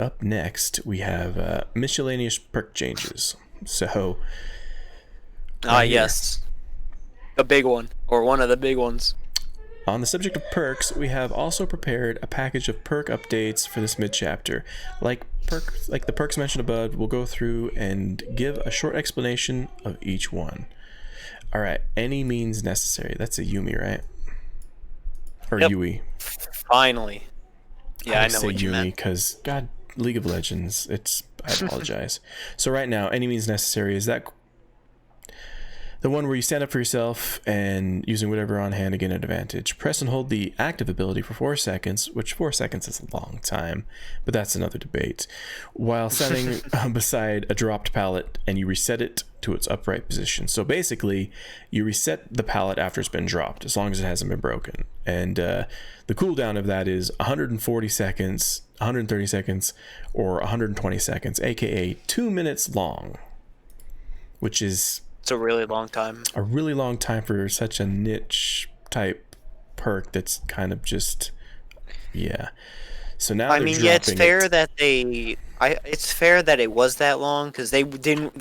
up next, we have miscellaneous perk changes. So, right here. Yes. The big one, or one of the big ones. On the subject of perks, we have also prepared a package of perk updates for this mid-chapter. Like the perks mentioned above, we'll go through and give a short explanation of each one. All right, any means necessary. That's a Yumi, right? Or Yep. Yui. Finally. Yeah, I know say what you Yumi meant. because God, League of Legends. I apologize. So right now, any means necessary is that the one where you stand up for yourself and using whatever on hand to gain an advantage. Press and hold the active ability for 4 seconds, which 4 seconds is a long time, but that's another debate. While standing beside a dropped pallet, and you reset it to its upright position. So basically, you reset the pallet after it's been dropped, as long as it hasn't been broken. And the cooldown of that is 140 seconds, 130 seconds, or 120 seconds, aka 2 minutes long, which is It's a really long time. a really long time for such a niche type perk that's kind of just, yeah. So now I they're mean, yeah, it's dropping fair it. that it's fair that it was that long because they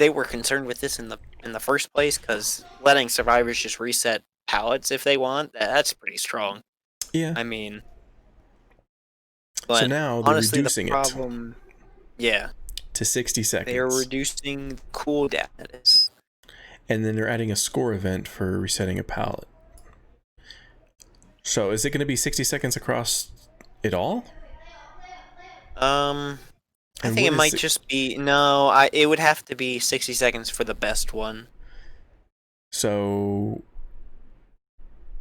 were concerned with this in the first place because letting survivors just reset pallets if they want, that's pretty strong. Yeah. I mean, So but now they're honestly, the reducing it problem, yeah, to 60 they are seconds. reducing cooldown. And then they're adding a score event for resetting a pallet. So is it going to be 60 seconds across it all? I And think what it is might it? just be no. It would have to be 60 seconds for the best one So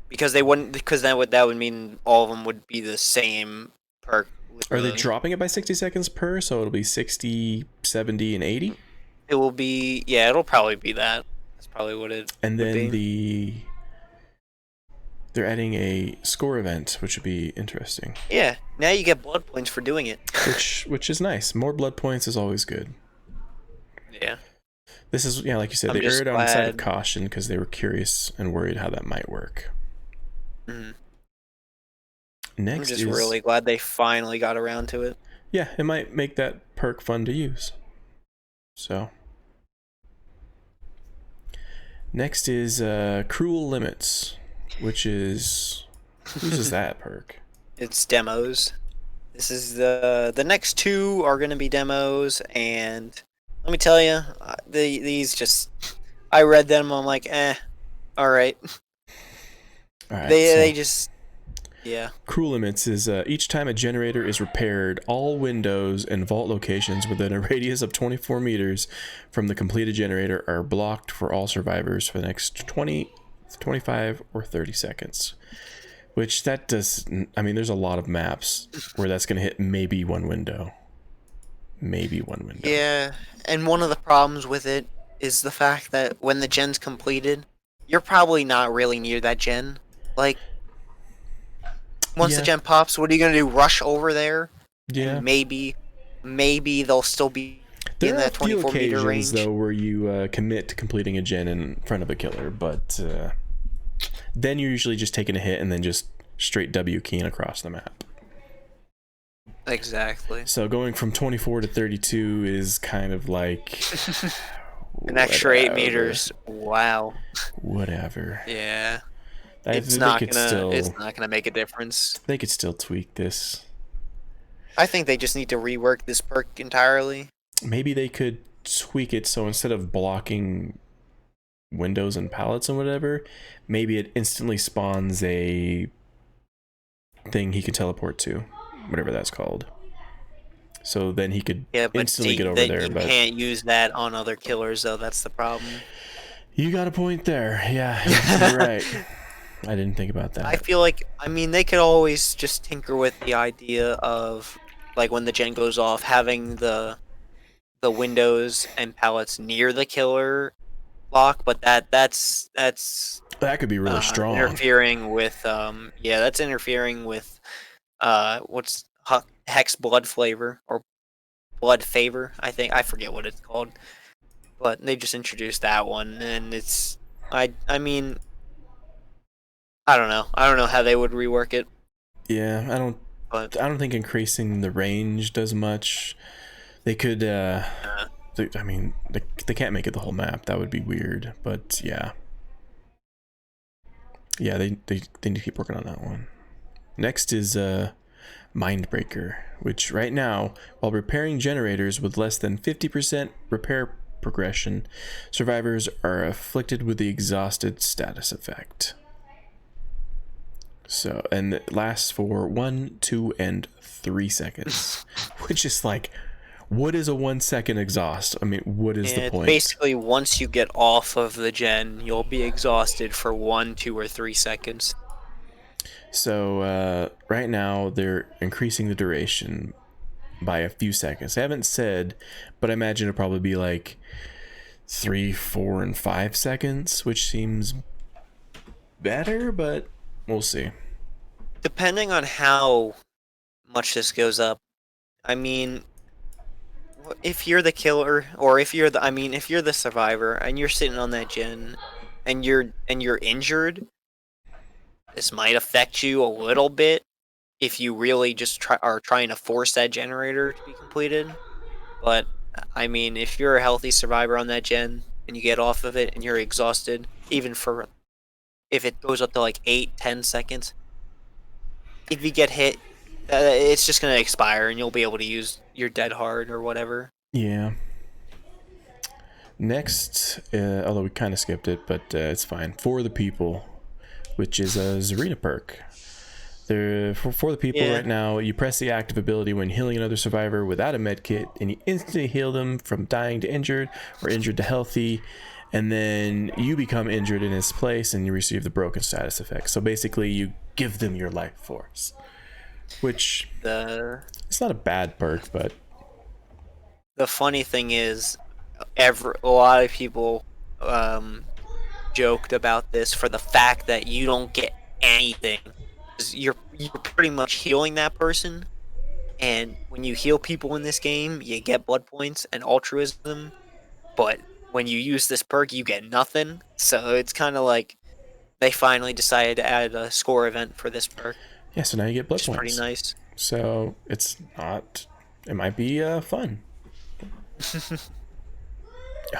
because they wouldn't because that would mean all of them would be the same perk. are they Literally. dropping it by 60 seconds per? So it'll be 60, 70, and 80? It will be, yeah, it'll probably be that. That's probably what it And would then be. they're adding a score event, which would be interesting. Yeah, now you get blood points for doing it. which is nice. More blood points is always good. Yeah. This is, yeah, like you said, I'm they just erred on the side of glad. caution because they were curious and worried how that might work. I'm Next just is, really glad they finally got around to it. yeah, it might make that perk fun to use. So next is Cruel Limits, which is, who uses that perk? It's demos. This is the next two are gonna be demos, and let me tell you, these just I read them. I'm like, all right. All right, They just yeah. Cruel Limits is each time a generator is repaired, all windows and vault locations within a radius of 24 meters from the completed generator are blocked for all survivors for the next 20, 25, or 30 seconds. Which that does, I mean, there's a lot of maps where that's going to hit maybe one window. Maybe one window. Yeah, and one of the problems with it is the fact that when the gen's completed, you're probably not really near that gen. Like, once the Yeah. gen pops, what are you gonna do? Rush over there? Yeah. And maybe they'll still be There in are a that few 24-meter occasions, range. though, where you commit to completing a gen in front of a killer, but then you're usually just taking a hit and then just straight W keying across the map. Exactly. So going from 24 to 32 is kind of like An extra 8 whatever. meters. Wow. Whatever. Yeah. They It's not could gonna. still, It's not gonna make a difference. they could still tweak this. I think they just need to rework this perk entirely. Maybe they could tweak it so instead of blocking windows and pallets and whatever, maybe it instantly spawns a thing he could teleport to, whatever that's called. So then he could instantly get over then there. you But can't use that on other killers, though. That's the problem. you got a point there. Yeah, you're right. I didn't think about that. I feel like, I mean, they could always just tinker with the idea of, like, when the gen goes off, having the windows and pallets near the killer lock, but that's That could be really strong. interfering with that's interfering with what's hex blood flavor or blood favor. I forget what it's called, but they just introduced that one, and it's I mean I don't know how they would rework it. Yeah, I don't But I don't think increasing the range does much. They could. I mean, they can't make it the whole map. That would be weird. But yeah, they need to keep working on that one. Next is Mindbreaker, which right now, while repairing generators with less than 50% repair progression, survivors are afflicted with the exhausted status effect. So, and it lasts for 1, 2, and 3 seconds, which is like, what is a 1 second exhaust? I mean, what is the it's point? basically once you get off of the gen, you'll be exhausted for 1, 2, or 3 seconds. So right now they're increasing the duration by a few seconds. They haven't said, but I imagine it'll probably be like 3, 4, and 5 seconds, which seems better, but we'll see. Depending on how much this goes up, I mean, if you're the killer, or if you're if you're the survivor and you're sitting on that gen, and you're injured, this might affect you a little bit if you really just are trying to force that generator to be completed. But I mean, if you're a healthy survivor on that gen and you get off of it and you're exhausted, even for if it goes up to like 8, 10 seconds, if you get hit, it's just gonna expire and you'll be able to use your dead hard or whatever. Yeah. Next, although we kind of skipped it, but it's fine. For the People, which is a Zarina perk. For the People Yeah. right now, you press the active ability when healing another survivor without a med kit, and you instantly heal them from dying to injured or injured to healthy, and then you become injured in its place and you receive the broken status effect. So basically, you give them your life force, which it's not a bad perk, but The funny thing is, a lot of people joked about this for the fact that you don't get anything. You're pretty much healing that person, and when you heal people in this game, you get blood points and altruism. But when you use this perk, you get nothing. So it's kind of like they finally decided to add a score event for this perk, yeah. So now you get blood which is pretty points. nice. So it's not. It might be fun.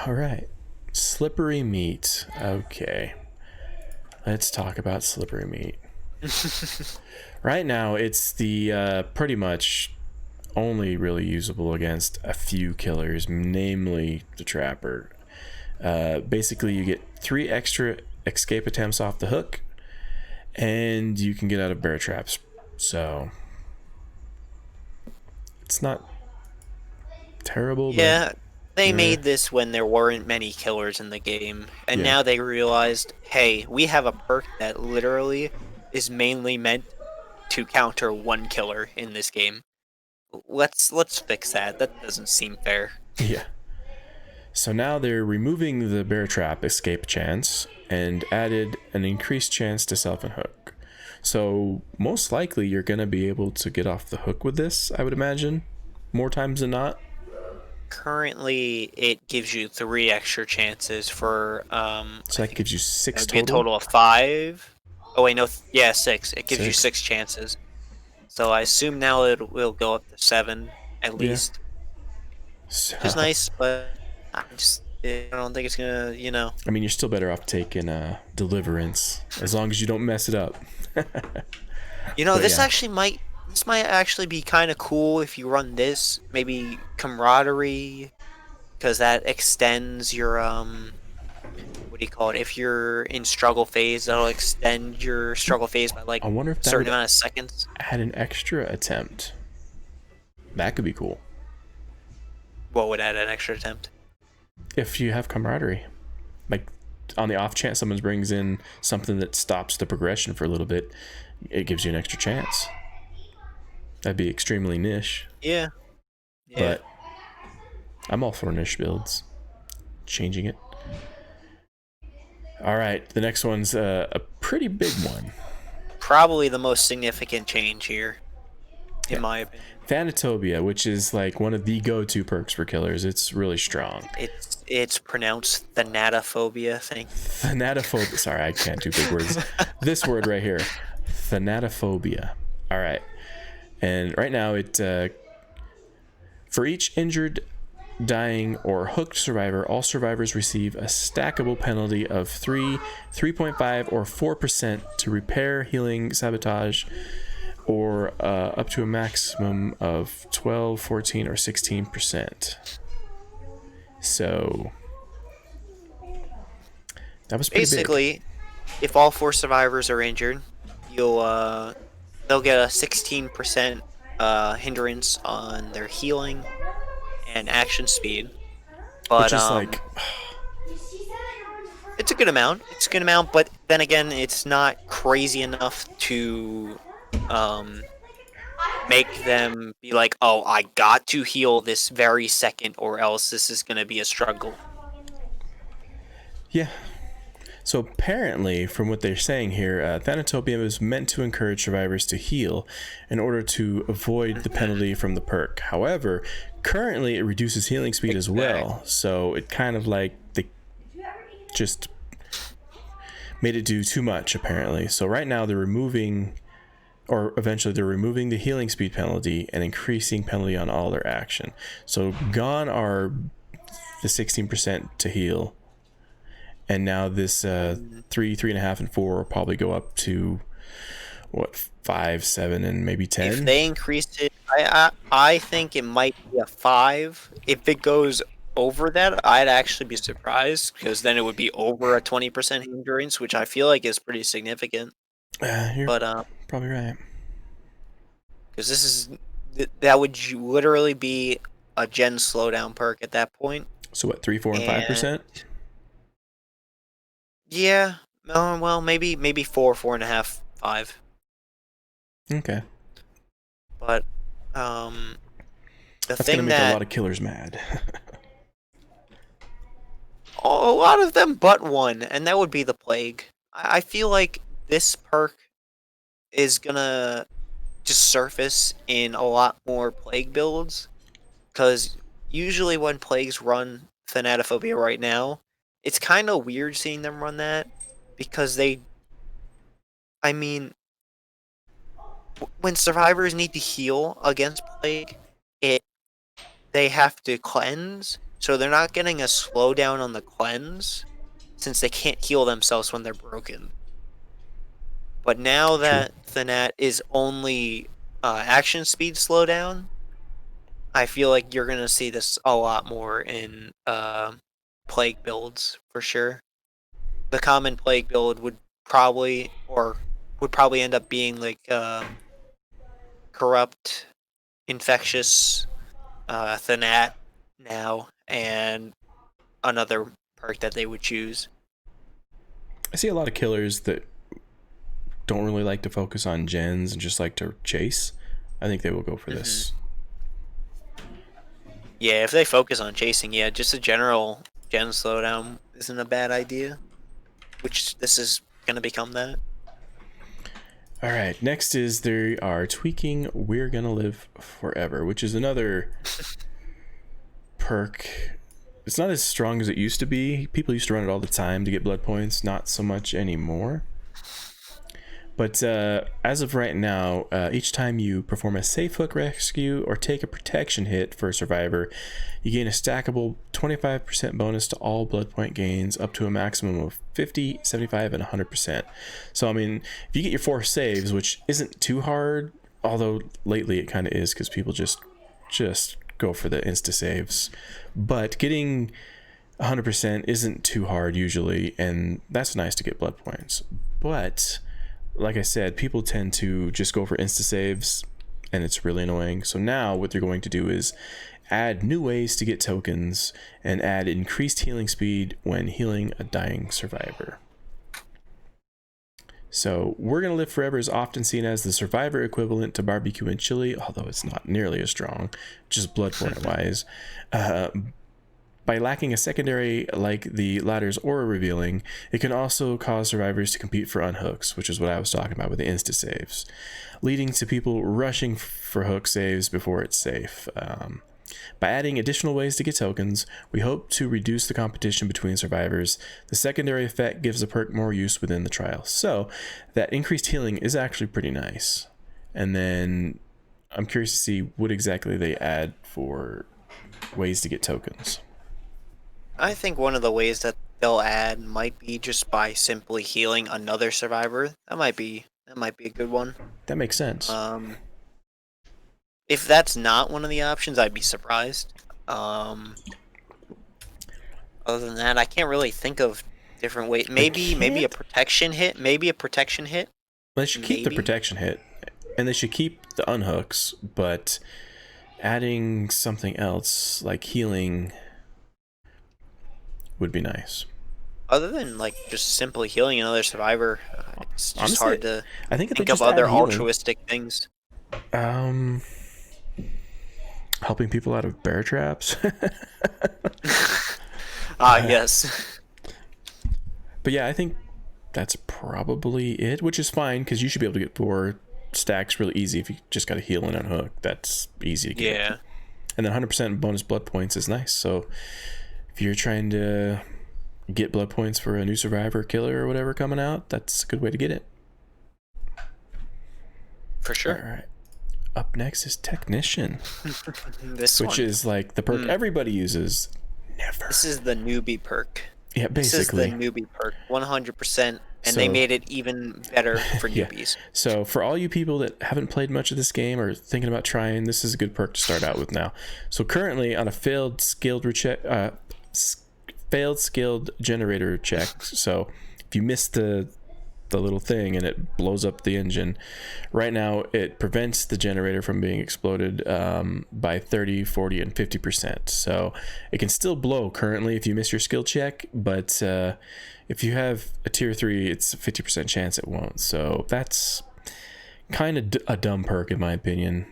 All right, slippery meat. Okay, let's talk about slippery meat. Right now, it's the pretty much only really usable against a few killers, namely the Trapper. Basically, you get 3 extra escape attempts off the hook, and you can get out of bear traps. So it's not terrible, Yeah, they but made this when there weren't many killers in the game, and yeah. now they realized, hey, we have a perk that literally is mainly meant to counter one killer in this game. Let's fix that. That doesn't seem fair. Yeah. So now they're removing the bear trap escape chance and added an increased chance to self and hook. So most likely you're going to be able to get off the hook with this, I would imagine, more times than not. Currently, it gives you 3 extra chances for So that gives you 6 it'd be a total. total of 5. Oh wait, no, yeah, 6. It gives you 6. 6 chances. So I assume now it will go up to 7 at Yeah. least, So, which is nice. But I don't think it's gonna, I mean, you're still better off taking Deliverance as long as you don't mess it up. But This yeah. might actually be kind of cool if you run this. Maybe camaraderie, because that extends your what do you call it? If you're in struggle phase, that'll extend your struggle phase by like I wonder if a that certain would amount of seconds. add an extra attempt. That could be cool. What would add an extra attempt? If you have camaraderie, like on the off chance someone brings in something that stops the progression for a little bit, it gives you an extra chance. That'd be extremely niche, Yeah. but I'm all for niche builds. Changing it. All right, the next one's a pretty big one. Probably the most significant change here, in Yeah. my opinion. Fanatophobia, which is like one of the go-to perks for killers. It's really strong. It's pronounced Fanatophobia thing. Fanatophobia. Sorry, I can't do big words. This word right here, Fanatophobia. All right. And right now, it for each injured, dying, or hooked survivor, all survivors receive a stackable penalty of 3.5, or 4% to repair, healing, sabotage, or up to a maximum of 12, 14, or 16%. So that was pretty Basically, big. if all 4 survivors are injured, they'll get a 16% hindrance on their healing and action speed. Which But is like, it's a good amount. It's a good amount, but then again, it's not crazy enough to make them be like, "Oh, I got to heal this very second, or else this is gonna be a struggle." yeah. So apparently, from what they're saying here, Fanatophobia was meant to encourage survivors to heal in order to avoid the penalty from the perk. However, currently it reduces healing speed as well, so it kind of like they just made it do too much apparently. So right now they're removing, or eventually they're removing the healing speed penalty and increasing penalty on all their action. So gone are the 16% to heal. And now this 3.5, and 4 will probably go up to what, 5, 7, and maybe 10. If they increase it, I think it might be a 5. If it goes over that, I'd actually be surprised, because then it would be over a 20% hindrance, which I feel like is pretty significant. You're But probably right. because that would literally be a gen slowdown perk at that point. So what, 3, 4, and 5%? Yeah. Well, maybe 4, 4.5, 5. Okay. But That's gonna make a lot of killers mad. a lot of them but one, and that would be the plague. I feel like this perk is gonna just surface in a lot more plague builds, because usually when plagues run Fanatophobia right now, it's kind of weird seeing them run that, because I mean, when survivors need to heal against plague, they have to cleanse, so they're not getting a slowdown on the cleanse, since they can't heal themselves when they're broken. But now that Thanat is only action speed slowdown, I feel like you're gonna see this a lot more in plague builds for sure. The common plague build would probably end up being like corrupt, infectious, Thanat now, and another perk that they would choose. I see a lot of killers that don't really like to focus on gens and just like to chase. I think they will go for this. Yeah, if they focus on chasing, yeah, just a general gen slowdown isn't a bad idea. Which this is gonna become that. All right, next is they are tweaking We're Gonna Live Forever, which is another perk. It's not as strong as it used to be. People used to run it all the time to get blood points, not so much anymore. But as of right now, each time you perform a safe hook rescue or take a protection hit for a survivor, you gain a stackable 25% bonus to all blood point gains up to a maximum of 50, 75, and 100%. So, I mean, if you get your 4 saves, which isn't too hard, although lately it kind of is because people just go for the insta saves. But getting 100% isn't too hard usually, and that's nice to get blood points. But like I said, people tend to just go for insta saves, and it's really annoying. So now what they're going to do is add new ways to get tokens and add increased healing speed when healing a dying survivor. So We're Gonna Live Forever is often seen as the survivor equivalent to barbecue and chili, although it's not nearly as strong, just blood point wise. By lacking a secondary like the latter's aura revealing, it can also cause survivors to compete for unhooks, which is what I was talking about with the insta saves, leading to people rushing for hook saves before it's safe. By adding additional ways to get tokens, we hope to reduce the competition between survivors. The secondary effect gives the perk more use within the trial. So that increased healing is actually pretty nice. And then I'm curious to see what exactly they add for ways to get tokens. I think one of the ways that they'll add might be just by simply healing another survivor. That might be a good one. That makes sense. If that's not one of the options, I'd be surprised. Other than that, I can't really think of different ways. Maybe a protection hit. Maybe a protection hit. They should keep the protection hit, and they should keep the unhooks, but adding something else like healing would be nice. Other than like just simply healing another survivor, it's just Honestly, hard to I think think of other altruistic things. Helping people out of bear traps. Yes. But yeah, I think that's probably it, which is fine because you should be able to get 4 stacks really easy if you just got to heal and unhook. That's easy to get. Yeah. And then 100% bonus blood points is nice. So if you're trying to get blood points for a new survivor, killer, or whatever coming out, that's a good way to get it. For sure. All right. Up next is Technician, which is like the perk everybody uses. Never. This is the newbie perk. Yeah, basically. This is the newbie perk, 100%, and they made it even better for newbies. So for all you people that haven't played much of this game or thinking about trying, this is a good perk to start out with now. So currently on a failed skilled generator check, so if you miss the little thing and it blows up the engine, right now it prevents the generator from being exploded by 30, 40, and 50%. So it can still blow currently if you miss your skill check, but if you have a tier 3, it's a 50% chance it won't. So that's kind of a dumb perk in my opinion.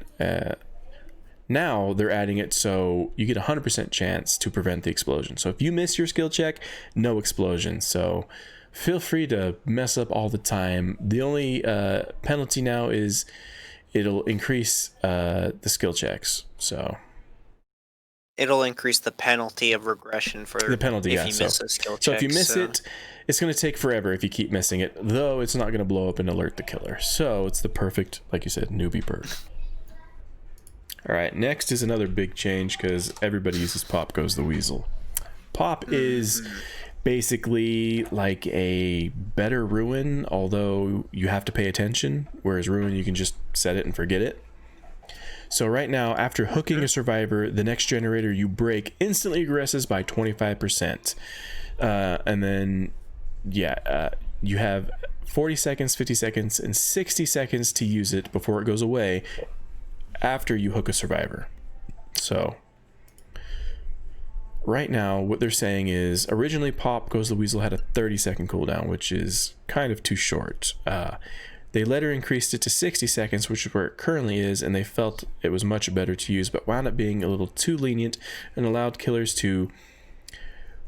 Now they're adding it so you get a 100% chance to prevent the explosion. So if you miss your skill check, no explosion. So feel free to mess up all the time. The only penalty now is it'll increase the skill checks. So it'll increase the penalty of regression for the penalty if you miss a skill check. So if you miss it, it's going to take forever if you keep missing it, though it's not going to blow up and alert the killer. So it's the perfect, like you said, newbie perk. All right, next is another big change because everybody uses Pop Goes the Weasel. Pop is basically like a better Ruin, although you have to pay attention, whereas Ruin you can just set it and forget it. So right now, after hooking a survivor, the next generator you break instantly regresses by 25%. And then you have 40 seconds, 50 seconds, and 60 seconds to use it before it goes away after you hook a survivor. So right now, what they're saying is originally Pop Goes the Weasel had a 30-second cooldown, which is kind of too short. They later increased it to 60 seconds, which is where it currently is, and they felt it was much better to use, but wound up being a little too lenient and allowed killers to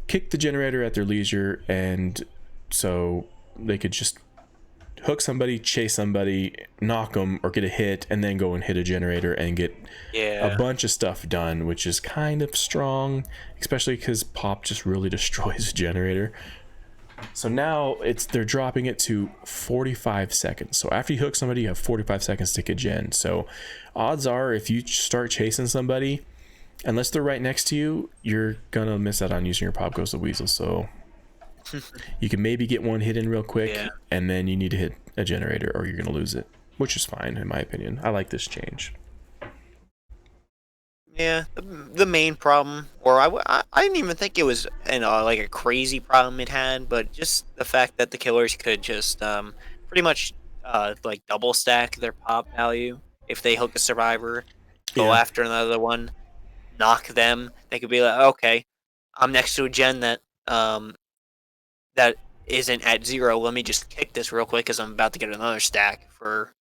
kick the generator at their leisure, and so they could just hook somebody, chase somebody, knock them, or get a hit, and then go and hit a generator and get a bunch of stuff done, which is kind of strong, especially because Pop just really destroys a generator. So now they're dropping it to 45 seconds. So after you hook somebody, you have 45 seconds to get gen. So odds are if you start chasing somebody, unless they're right next to you, you're gonna miss out on using your Pop Goes the Weasel. So you can maybe get one hit in real quick, and then you need to hit a generator or you're gonna lose it, which is fine in my opinion. I like this change. Yeah, the main problem, or I didn't even think it was like a crazy problem it had, but just the fact that the killers could just pretty much like double stack their pop value if they hook a survivor, go after another one, knock them. They could be like, okay, I'm next to a gen that that isn't at 0. Let me just kick this real quick because I'm about to get another stack for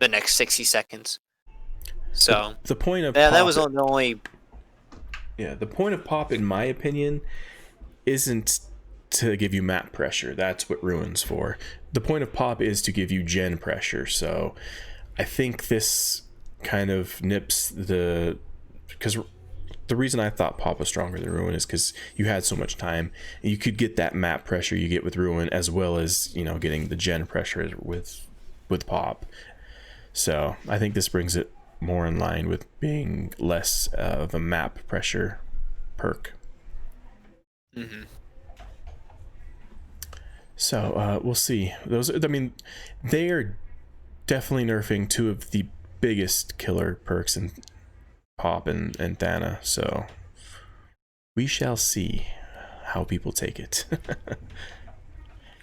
the next 60 seconds. So the point of that was the only. Yeah, the point of Pop, in my opinion, isn't to give you map pressure. That's what Ruin's for. The point of Pop is to give you gen pressure. So I think this kind of nips because the reason I thought Pop was stronger than Ruin is because you had so much time and you could get that map pressure you get with Ruin as well as getting the gen pressure with Pop. So I think this brings it more in line with being less of a map pressure perk. Mm-hmm. So we'll see. I mean, they are definitely nerfing two of the biggest killer perks in Pop and Thana. So we shall see how people take it.